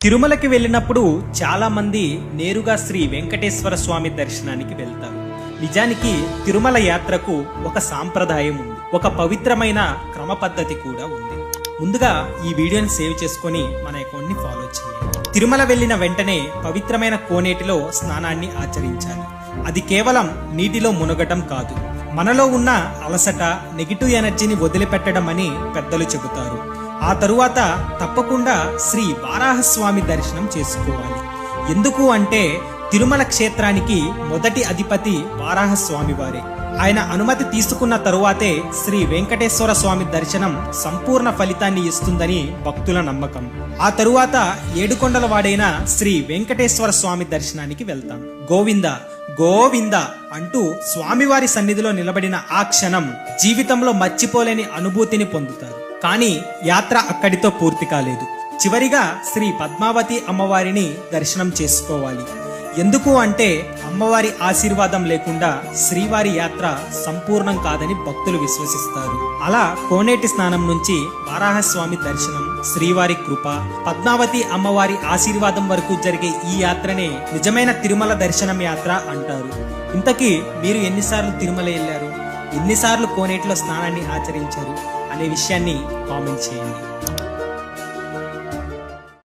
తిరుమలకి వెళ్ళినప్పుడు చాలా మంది నేరుగా శ్రీ వెంకటేశ్వర స్వామి దర్శనానికి వెళ్తారు. నిజానికి తిరుమల యాత్రకు ఒక సాంప్రదాయం ఉంది, ఒక పవిత్రమైన క్రమ పద్ధతి కూడా ఉంది. ముందుగా ఈ వీడియోని సేవ్ చేసుకొని మన అకౌంట్ ని ఫాలో చేయండి. తిరుమల వెళ్ళిన వెంటనే పవిత్రమైన కోనేటిలో స్నానాన్ని ఆచరించాలి. అది కేవలం నీటిలో మునగటం కాదు, మనలో ఉన్న అలసట, నెగిటివ్ ఎనర్జీని వదిలిపెట్టడం అని పెద్దలు చెబుతారు. ఆ తరువాత తప్పకుండా శ్రీ వారాహస్వామి దర్శనం చేసుకోవాలి. ఎందుకు అంటే తిరుమల క్షేత్రానికి మొదటి అధిపతి వారాహస్వామి వారే. ఆయన అనుమతి తీసుకున్న తరువాతే శ్రీ వెంకటేశ్వర స్వామి దర్శనం సంపూర్ణ ఫలితాన్ని ఇస్తుందని భక్తుల నమ్మకం. ఆ తరువాత ఏడుకొండల వాడైన శ్రీ వెంకటేశ్వర స్వామి దర్శనానికి వెళ్తాం. గోవింద గోవింద అంటూ స్వామివారి సన్నిధిలో నిలబడిన ఆ క్షణం జీవితంలో మర్చిపోలేని అనుభూతిని పొందుతారు. కానీ యాత్ర అక్కడితో పూర్తి కాలేదు. చివరిగా శ్రీ పద్మావతి అమ్మవారిని దర్శనం చేసుకోవాలి. ఎందుకు అంటే అమ్మవారి ఆశీర్వాదం లేకుండా శ్రీవారి యాత్ర సంపూర్ణం కాదని భక్తులు విశ్వసిస్తారు. అలా కోనేటి స్నానం నుంచి వారాహస్వామి దర్శనం, శ్రీవారి కృప, పద్మావతి అమ్మవారి ఆశీర్వాదం వరకు జరిగే ఈ యాత్రనే నిజమైన తిరుమల దర్శనం యాత్ర అంటారు. ఇంతకీ మీరు ఎన్నిసార్లు తిరుమల వెళ్ళారు, ఎన్నిసార్లు కోనేటిలో స్నానాన్ని ఆచరించారు అనే విషయాన్ని కామెంట్ చేయండి.